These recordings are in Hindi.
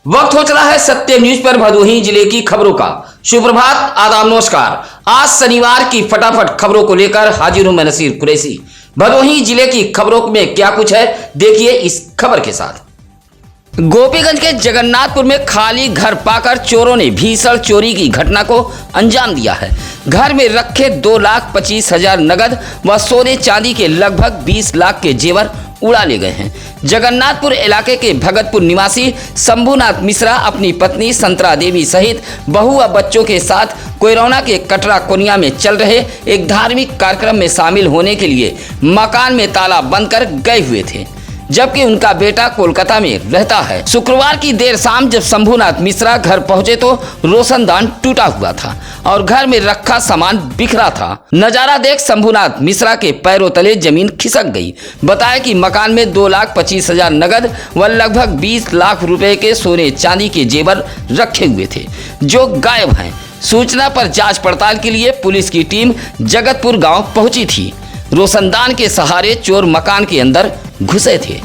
वक्त हो चला है सत्य न्यूज पर भदोही जिले की खबरों का। सुप्रभात, आदाब, नमस्कार। आज शनिवार की फटाफट खबरों को लेकर हाजिर हूं मैं नसीर कुरैशी। भदोही जिले की खबरों में क्या कुछ है, देखिए इस खबर के साथ। गोपीगंज के जगन्नाथपुर में खाली घर पाकर चोरों ने भीषण चोरी की घटना को अंजाम दिया है। घर में रखे 2,25,000 नगद व सोने चांदी के लगभग 20 लाख के जेवर उड़ा ले गए हैं। जगन्नाथपुर इलाके के भगतपुर निवासी शंभुनाथ मिश्रा अपनी पत्नी संतरा देवी सहित बहू व बच्चों के साथ कोयरौना के कटरा कोनिया में चल रहे एक धार्मिक कार्यक्रम में शामिल होने के लिए मकान में ताला बंद कर गए हुए थे, जबकि उनका बेटा कोलकाता में रहता है। शुक्रवार की देर शाम जब शंभुनाथ मिश्रा घर पहुंचे तो रोशनदान टूटा हुआ था और घर में रखा सामान बिखरा था। नजारा देख शंभुनाथ मिश्रा के पैरों तले जमीन खिसक गई। बताया कि मकान में 2,25,000 नगद व लगभग 20 लाख रुपए के सोने चांदी के जेवर रखे हुए थे, जो गायब हैं। सूचना पर जांच पड़ताल के लिए पुलिस की टीम जगतपुर गांव पहुंची थी। रोशनदान के सहारे चोर मकान के अंदर घुसे थे।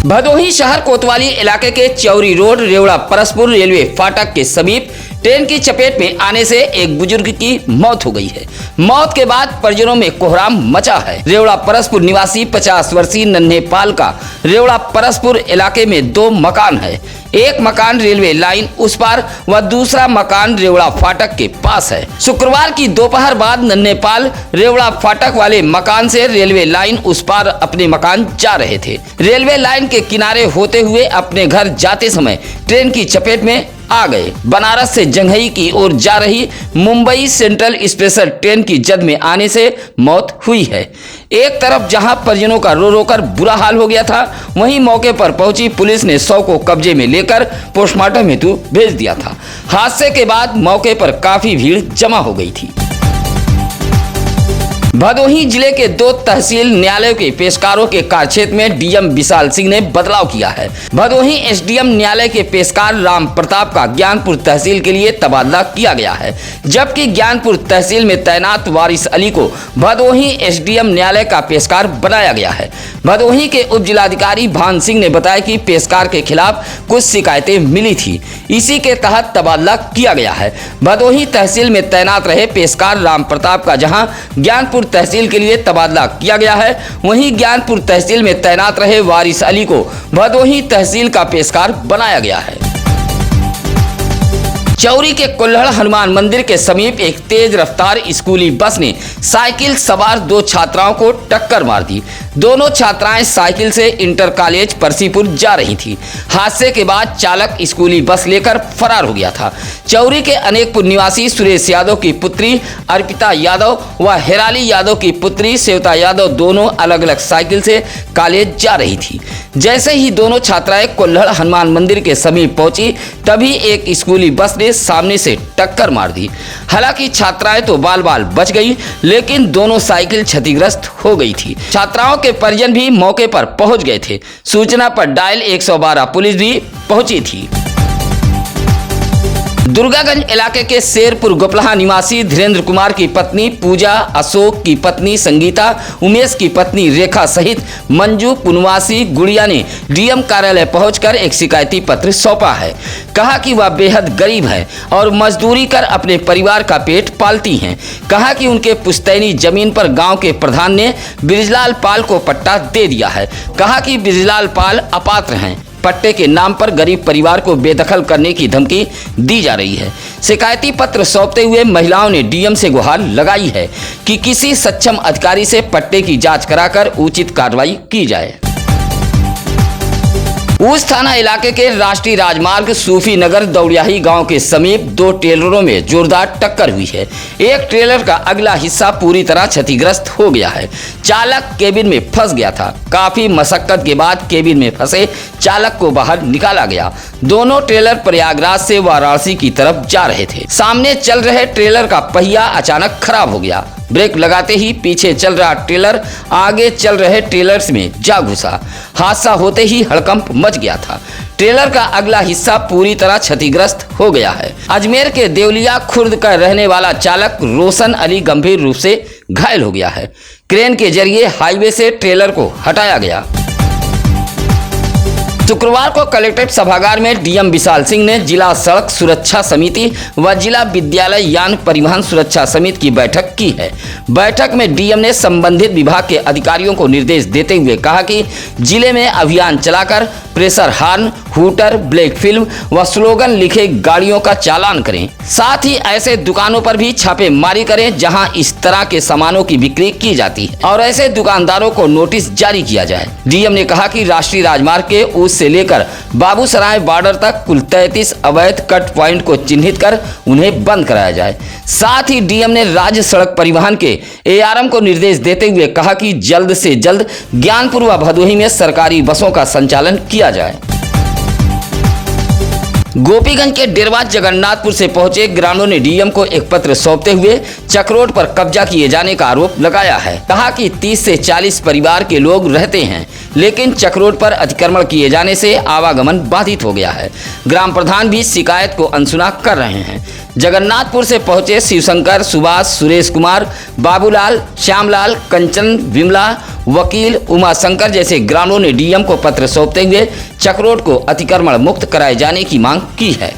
भदोही शहर कोतवाली इलाके के चौरी रोड रेवड़ा परसपुर रेलवे फाटक के समीप ट्रेन की चपेट में आने से एक बुजुर्ग की मौत हो गई है। मौत के बाद परिजनों में कोहराम मचा है। रेवड़ा परसपुर निवासी 50 वर्षीय नन्हे पाल का रेवड़ा परसपुर इलाके में 2 मकान है। एक मकान रेलवे लाइन उस पार व दूसरा मकान रेवड़ा फाटक के पास है। शुक्रवार की दोपहर बाद नन्हे पाल रेवड़ा फाटक वाले मकान से रेलवे लाइन उस पार अपने मकान जा रहे थे। रेलवे लाइन के किनारे होते हुए अपने घर जाते समय ट्रेन की चपेट में आ गए। बनारस से जंघई की ओर जा रही मुंबई सेंट्रल स्पेशल ट्रेन की जद में आने से मौत हुई है। एक तरफ जहां परिजनों का रो रो कर बुरा हाल हो गया था, वहीं मौके पर पहुंची पुलिस ने शव को कब्जे में लेकर पोस्टमार्टम हेतु भेज दिया था। हादसे के बाद मौके पर काफी भीड़ जमा हो गई थी। भदोही जिले के 2 तहसील न्यायालयों के पेशकारों के कार्यक्षेत्र में डीएम विशाल सिंह ने बदलाव किया है। भदोही एसडीएम न्यायालय के पेशकार राम प्रताप का ज्ञानपुर तहसील के लिए तबादला किया गया है, जबकि ज्ञानपुर तहसील में तैनात वारिस अली को भदोही एसडीएम न्यायालय का पेशकार बनाया गया है। भदोही के उप जिलाधिकारी भान सिंह ने बताया कि पेशकार के खिलाफ कुछ शिकायतें मिली थी, इसी के तहत तबादला किया गया है। भदोही तहसील में तैनात रहे पेशकार राम प्रताप का जहां ज्ञानपुर तहसील के लिए तबादला किया गया है, वहीं ज्ञानपुर तहसील में तैनात रहे वारिस अली को भदोही तहसील का पेशकार बनाया गया है। चौरी के कुल्हड़ हनुमान मंदिर के समीप एक तेज रफ्तार स्कूली बस ने साइकिल सवार 2 छात्राओं को टक्कर मार दी। दोनों छात्राएं साइकिल से इंटर कॉलेज परसीपुर जा रही थी। हादसे के बाद चालक स्कूली बस लेकर फरार हो गया था। चौरी के अनेकपुर निवासी सुरेश यादव की पुत्री अर्पिता यादव व हेराली यादव की पुत्री सेवता यादव दोनों अलग अलग साइकिल से कॉलेज जा रही थी। जैसे ही दोनों छात्राएं कुल्हड़ हनुमान मंदिर के समीप पहुंची, तभी एक स्कूली बस ने सामने से टक्कर मार दी। हालांकि छात्राएं तो बाल बाल बच गई, लेकिन दोनों साइकिल क्षतिग्रस्त हो गई थी। छात्राओं के परिजन भी मौके पर पहुंच गए थे। सूचना पर डायल 112 पुलिस भी पहुंची थी। दुर्गागंज इलाके के शेरपुर गोपलहा निवासी धीरेन्द्र कुमार की पत्नी पूजा, अशोक की पत्नी संगीता, उमेश की पत्नी रेखा सहित मंजू पुनवासी गुड़िया ने डीएम कार्यालय पहुंचकर एक शिकायती पत्र सौंपा है। कहा कि वह बेहद गरीब है और मजदूरी कर अपने परिवार का पेट पालती हैं। कहा कि उनके पुश्तैनी जमीन पर गांव के प्रधान ने ब्रिजलाल पाल को पट्टा दे दिया है। कहा कि ब्रिजलाल पाल अपात्र हैं। पट्टे के नाम पर गरीब परिवार को बेदखल करने की धमकी दी जा रही है। शिकायती पत्र सौंपते हुए महिलाओं ने डीएम से गुहार लगाई है कि किसी सक्षम अधिकारी से पट्टे की जांच कराकर उचित कार्रवाई की जाए। उस थाना इलाके के राष्ट्रीय राजमार्ग सूफी नगर दौड़ियाही गांव के समीप 2 ट्रेलरों में जोरदार टक्कर हुई है। एक ट्रेलर का अगला हिस्सा पूरी तरह क्षतिग्रस्त हो गया है। चालक केबिन में फंस गया था। काफी मशक्कत के बाद केबिन में फंसे चालक को बाहर निकाला गया। दोनों ट्रेलर प्रयागराज से वाराणसी की तरफ जा रहे थे। सामने चल रहे ट्रेलर का पहिया अचानक खराब हो गया। ब्रेक लगाते ही पीछे चल रहा ट्रेलर आगे चल रहे ट्रेलर्स में जा घुसा। हादसा होते ही हड़कंप मच गया था। ट्रेलर का अगला हिस्सा पूरी तरह क्षतिग्रस्त हो गया है। अजमेर के देवलिया खुर्द का रहने वाला चालक रोशन अली गंभीर रूप से घायल हो गया है। क्रेन के जरिए हाईवे से ट्रेलर को हटाया गया। शुक्रवार को कलेक्ट्रेट सभागार में डीएम विशाल सिंह ने जिला सड़क सुरक्षा समिति व जिला विद्यालय यान परिवहन सुरक्षा समिति की बैठक की है। बैठक में डीएम ने संबंधित विभाग के अधिकारियों को निर्देश देते हुए कहा कि जिले में अभियान चलाकर pressure horn, hooter, black film व स्लोगन लिखे गाड़ियों का चालान करें। साथ ही ऐसे दुकानों पर भी छापेमारी करें जहां इस तरह के सामानों की बिक्री की जाती है और ऐसे दुकानदारों को नोटिस जारी किया जाए। डीएम ने कहा कि राष्ट्रीय राजमार्ग के उस से लेकर बाबूसराय बॉर्डर तक कुल 33 अवैध कट पॉइंट को चिन्हित कर उन्हें बंद कराया जाए। साथ ही डीएम ने राज्य सड़क परिवहन के एआरएम को निर्देश देते हुए कहा कि जल्द से जल्द ज्ञानपुर व भदोही में सरकारी बसों का संचालन किया जाए। गोपीगंज के डेरवा जगन्नाथपुर से पहुंचे ग्रामीणों ने डीएम को एक पत्र सौंपते हुए चक्रोड पर कब्जा किए जाने का आरोप लगाया है। कहा कि 30 से 40 परिवार के लोग रहते हैं, लेकिन चक्रोड पर अतिक्रमण किए जाने से आवागमन बाधित हो गया है। ग्राम प्रधान भी शिकायत को अनसुना कर रहे हैं। जगन्नाथपुर से पहुंचे शिवशंकर, सुभाष, सुरेश कुमार, बाबूलाल, श्यामलाल, कंचन, विमला, वकील, उमाशंकर जैसे ग्रामीणों ने डीएम को पत्र सौंपते हुए चक्रोड को अतिक्रमण मुक्त कराए जाने की मांग की है।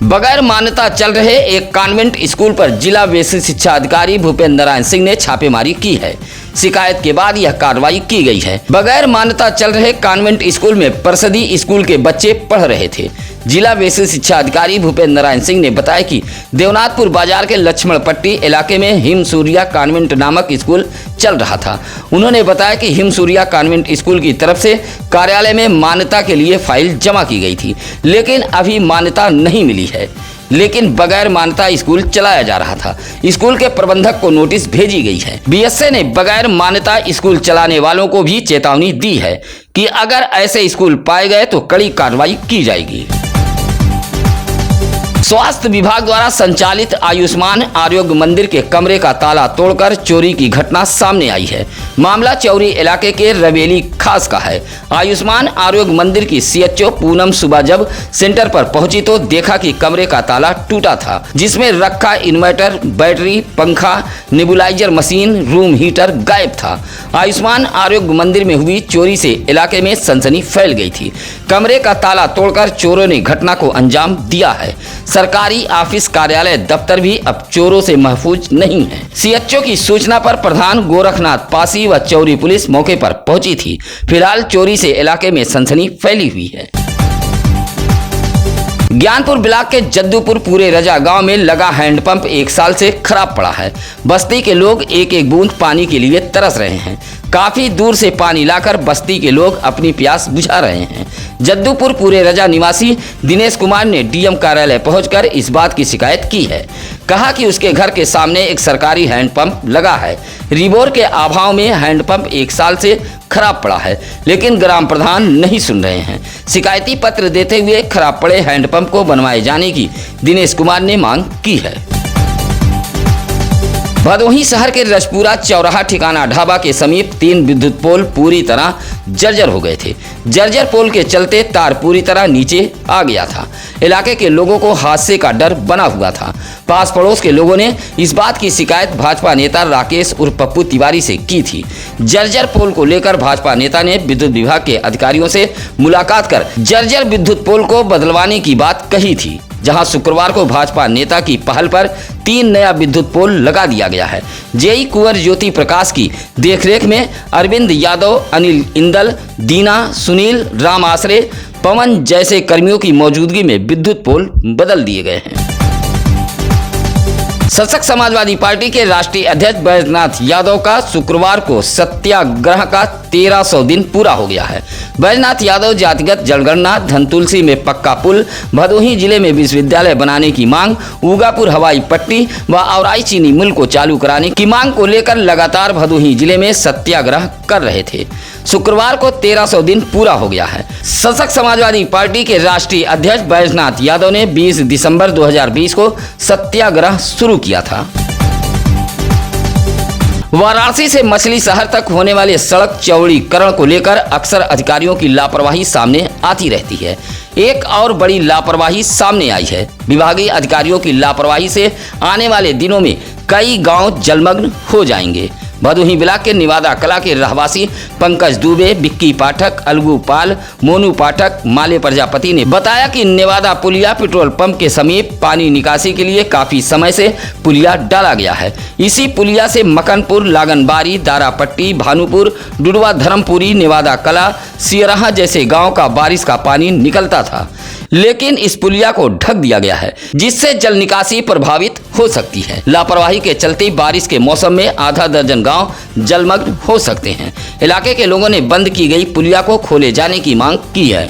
बगैर मान्यता चल रहे एक कॉन्वेंट स्कूल पर जिला बेसिक शिक्षा अधिकारी भूपेंद्र नारायण सिंह ने छापेमारी की है। शिकायत के बाद यह कार्रवाई की गई है। बगैर मान्यता चल रहे कॉन्वेंट स्कूल में परिषदीय स्कूल के बच्चे पढ़ रहे थे। जिला बेसिक शिक्षा अधिकारी भूपेंद्र नारायण सिंह ने बताया कि देवनाथपुर बाजार के लक्ष्मण पट्टी इलाके में हिम सूर्या कॉन्वेंट नामक स्कूल चल रहा था। उन्होंने बताया कि हिम सूर्या कॉन्वेंट स्कूल की तरफ से कार्यालय में मान्यता के लिए फाइल जमा की गई थी, लेकिन अभी मान्यता नहीं मिली है। लेकिन बगैर मान्यता स्कूल चलाया जा रहा था। स्कूल के प्रबंधक को नोटिस भेजी गई है। बीएसए ने बगैर मान्यता स्कूल चलाने वालों को भी चेतावनी दी है कि अगर ऐसे स्कूल पाए गए तो कड़ी कार्रवाई की जाएगी। स्वास्थ्य विभाग द्वारा संचालित आयुष्मान आरोग्य मंदिर के कमरे का ताला तोड़कर चोरी की घटना सामने आई है। मामला चौरी इलाके के रवेली खास का है। आयुष्मान आरोग्य मंदिर की सीएचओ पूनम सुबह जब सेंटर पर पहुंची तो देखा कि कमरे का ताला टूटा था, जिसमें रखा इन्वर्टर, बैटरी, पंखा, नेबुलाइजर मशीन, रूम हीटर गायब था। आयुष्मान आरोग्य मंदिर में हुई चोरी से इलाके में सनसनी फैल गई थी। कमरे का ताला तोड़कर चोरों ने घटना को अंजाम दिया है। सरकारी ऑफिस, कार्यालय, दफ्तर भी अब चोरों से महफूज नहीं है। सीएचओ की सूचना पर प्रधान गोरखनाथ पासी व चौरी पुलिस मौके पर पहुंची थी। फिलहाल चोरी से इलाके में सनसनी फैली हुई है। ज्ञानपुर ब्लॉक के जद्दूपुर पूरे रजा गांव में लगा हैंडपंप 1 साल से खराब पड़ा है। बस्ती के लोग एक एक बूंद पानी के लिए तरस रहे हैं। काफी दूर से पानी लाकर बस्ती के लोग अपनी प्यास बुझा रहे हैं। जद्दूपुर पूरे रजा निवासी दिनेश कुमार ने डीएम कार्यालय पहुंचकर इस बात की शिकायत की है। कहा कि उसके घर के सामने एक सरकारी हैंडपंप लगा है। रिबोर के अभाव में हैंडपंप 1 साल से खराब पड़ा है, लेकिन ग्राम प्रधान नहीं सुन रहे हैं। शिकायती पत्र देते हुए खराब पड़े हैंडपंप को बनवाए जाने की दिनेश कुमार ने मांग की है। भदोही शहर के रजपुरा चौराहा ठिकाना ढाबा के समीप 3 विद्युत पोल पूरी तरह जर्जर हो गए थे। जर्जर पोल के चलते तार पूरी तरह नीचे आ गया था। इलाके के लोगों को हादसे का डर बना हुआ था। पास पड़ोस के लोगों ने इस बात की शिकायत भाजपा नेता राकेश उर्फ पप्पू तिवारी से की थी। जर्जर पोल को लेकर भाजपा नेता ने विद्युत विभाग के अधिकारियों से मुलाकात कर जर्जर विद्युत पोल को बदलवाने की बात कही थी, जहां शुक्रवार को भाजपा नेता की पहल पर 3 नया विद्युत पोल लगा दिया गया है। जेई कुंवर ज्योति प्रकाश की देखरेख में अरविंद यादव, अनिल इंदल, दीना, सुनील, राम आश्रे, पवन जैसे कर्मियों की मौजूदगी में विद्युत पोल बदल दिए गए हैं। सशक्त समाजवादी पार्टी के राष्ट्रीय अध्यक्ष बैजनाथ यादव का शुक्रवार को सत्याग्रह का 1300 दिन पूरा हो गया है। बैजनाथ यादव जातिगत जनगणना, धनतुलसी में पक्का पुल, भदोही जिले में विश्वविद्यालय बनाने की मांग, उगापुर हवाई पट्टी व औराई चीनी मिल को चालू कराने की मांग को लेकर लगातार भदोही जिले में सत्याग्रह कर रहे थे। शुक्रवार को 1300 दिन पूरा हो गया है। सशक्त समाजवादी पार्टी के राष्ट्रीय अध्यक्ष बैजनाथ यादव ने 20 दिसंबर 2020 को सत्याग्रह शुरू किया था। वाराणसी से मछली शहर तक होने वाले सड़क चौड़ीकरण को लेकर अक्सर अधिकारियों की लापरवाही सामने आती रहती है। एक और बड़ी लापरवाही सामने आई है। विभागीय अधिकारियों की लापरवाही से आने वाले दिनों में कई गांव जलमग्न हो जाएंगे। भदोही ब्लॉक के निवादा कला के रहवासी पंकज दुबे, बिक्की पाठक, अलगू पाल, मोनू पाठक, माले प्रजापति ने बताया कि नेवादा पुलिया पेट्रोल पंप के समीप पानी निकासी के लिए काफी समय से पुलिया डाला गया है। इसी पुलिया से मकनपुर, लागनबारी, दारापट्टी, भानुपुर, डुडवा, धर्मपुरी, नेवादा कला, सियराहा जैसे गांव का बारिश का पानी निकलता था, लेकिन इस पुलिया को ढक दिया गया है, जिससे जल निकासी प्रभावित हो सकती है। लापरवाही के चलते बारिश के मौसम में आधा दर्जन गांव जलमग्न हो सकते हैं। इलाके के लोगों ने बंद की गई पुलिया को खोले जाने की मांग की है।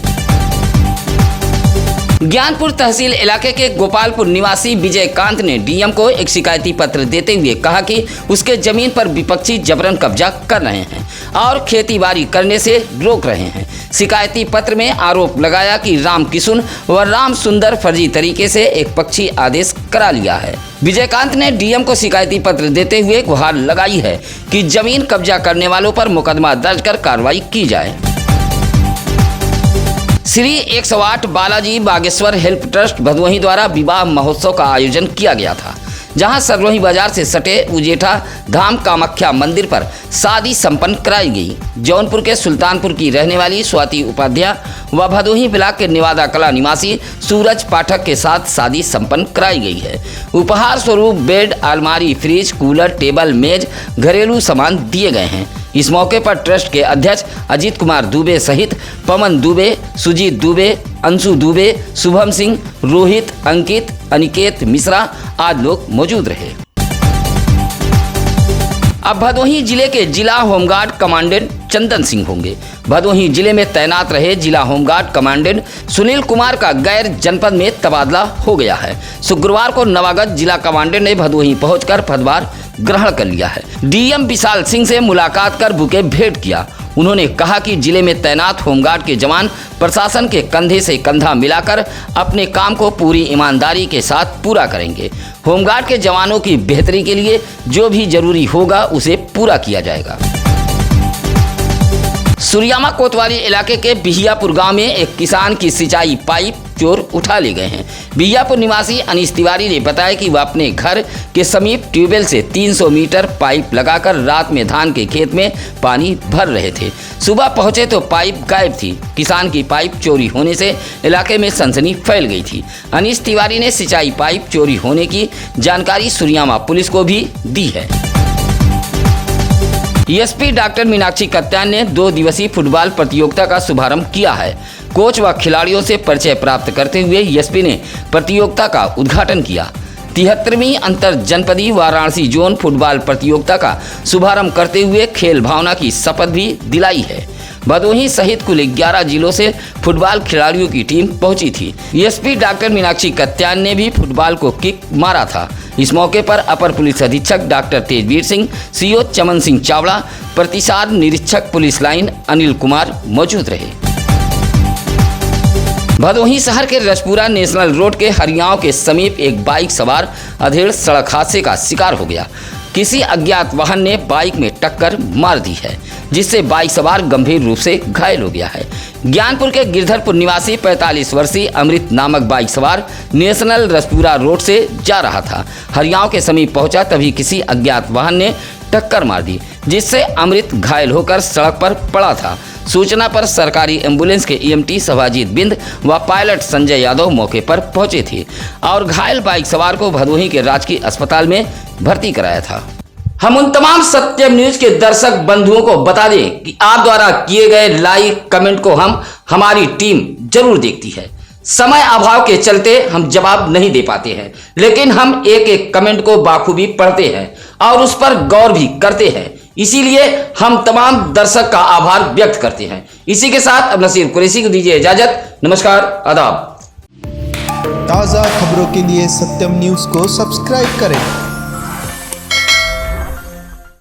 ज्ञानपुर तहसील इलाके के गोपालपुर निवासी विजयकांत ने डीएम को एक शिकायती पत्र देते हुए कहा कि उसके जमीन पर विपक्षी जबरन कब्जा कर रहे हैं और खेतीबाड़ी करने से रोक रहे हैं। शिकायती पत्र में आरोप लगाया कि राम किशुन व राम सुंदर फर्जी तरीके से एक पक्षी आदेश करा लिया है। विजयकांत ने डीएम को शिकायती पत्र देते हुए गुहार लगाई है कि जमीन कब्जा करने वालों पर मुकदमा दर्ज कर कार्रवाई की जाए। श्री 108 बालाजी बागेश्वर हेल्प ट्रस्ट भदोही द्वारा विवाह महोत्सव का आयोजन किया गया था, जहां सरलोही बाजार से सटे उजेठा धाम कामाख्या मंदिर पर शादी संपन्न कराई गई। जौनपुर के सुल्तानपुर की रहने वाली स्वाति उपाध्याय व भदोही ब्लॉक के निवादा कला निवासी सूरज पाठक के साथ शादी संपन्न कराई गई है। उपहार स्वरूप बेड, अलमारी, फ्रिज, कूलर, टेबल, मेज, घरेलू सामान दिए गए हैं। इस मौके पर ट्रस्ट के अध्यक्ष अजीत कुमार दुबे सहित पवन दुबे, सुजीत दुबे, अंशु दुबे, शुभम सिंह, रोहित, अंकित, अनिकेत मिश्रा आदि लोग मौजूद रहे। अब भदोही जिले के जिला होमगार्ड कमांडेंट चंदन सिंह होंगे। भदोही जिले में तैनात रहे जिला होमगार्ड कमांडेंट सुनील कुमार का गैर जनपद में तबादला हो गया है। शुक्रवार को नवागत जिला कमांडेंट ने भदोही पहुंचकर पदभार ग्रहण कर लिया है। डीएम विशाल सिंह से मुलाकात कर बुके भेंट किया। उन्होंने कहा कि जिले में तैनात होमगार्ड के जवान प्रशासन के कंधे से कंधा मिलाकर अपने काम को पूरी ईमानदारी के साथ पूरा करेंगे। होमगार्ड के जवानों की बेहतरी के लिए जो भी जरूरी होगा उसे पूरा किया जाएगा। सुरियामा कोतवाली इलाके के बिहियापुर गांव में एक किसान की सिंचाई पाइप चोर उठा ले गए हैं। बिहियापुर निवासी अनीस तिवारी ने बताया कि वह अपने घर के समीप ट्यूबवेल से 300 मीटर पाइप लगाकर रात में धान के खेत में पानी भर रहे थे। सुबह पहुंचे तो पाइप गायब थी। किसान की पाइप चोरी होने से इलाके में सनसनी फैल गई थी। अनीस तिवारी ने सिंचाई पाइप चोरी होने की जानकारी सुरियामा पुलिस को भी दी है। एसपी डॉक्टर मीनाक्षी कत्यान ने 2 दिवसीय फुटबॉल प्रतियोगिता का शुभारंभ किया है। कोच व खिलाड़ियों से परिचय प्राप्त करते हुए एसपी ने प्रतियोगिता का उद्घाटन किया। 73वीं अंतर जनपदीय वाराणसी जोन फुटबॉल प्रतियोगिता का शुभारंभ करते हुए खेल भावना की शपथ भी दिलाई है। भदोही सहित कुल 11 जिलों से फुटबॉल खिलाड़ियों की टीम पहुंची थी। एसपी डॉक्टर मीनाक्षी कत्यान ने भी फुटबॉल को किक मारा था। इस मौके पर अपर पुलिस अधीक्षक डॉक्टर तेजवीर सिंह, सीओ चमन सिंह चावड़ा, प्रतिसाद निरीक्षक पुलिस लाइन अनिल कुमार मौजूद रहे। भदोही शहर के रजपुरा नेशनल रोड के हरियाव के समीप एक बाइक सवार अधेड़ सड़क हादसे का शिकार हो गया। किसी अज्ञात वाहन ने बाइक में टक्कर मार दी है, जिससे बाइक सवार गंभीर रूप से घायल हो गया है। ज्ञानपुर के गिरधरपुर निवासी 45 वर्षीय अमृत नामक बाइक सवार नेशनल रजपुरा रोड से जा रहा था। हरियाव के समीप पहुंचा तभी किसी अज्ञात वाहन ने टक्कर मार दी, जिससे अमृत घायल होकर सड़क पर पड़ा था। सूचना पर सरकारी एम्बुलेंस के ईएमटी सभाजीत बिंद व पायलट संजय यादव मौके पर पहुंचे थे और घायल बाइक सवार को भदोही के राजकीय अस्पताल में भर्ती कराया था। हम उन तमाम सत्यम न्यूज के दर्शक बंधुओं को बता दें कि आप द्वारा किए गए लाइक कमेंट को हमारी टीम जरूर देखती है। समय अभाव के चलते हम जवाब नहीं दे पाते हैं, लेकिन हम एक एक कमेंट को बाखूबी पढ़ते हैं और उस पर गौर भी करते हैं। इसीलिए हम तमाम दर्शक का आभार व्यक्त करते हैं। इसी के साथ अब नसीर कुरैशी को दीजिए इजाजत। नमस्कार, आदाब। ताज़ा खबरों के लिए सत्यम न्यूज़ को सब्सक्राइब करें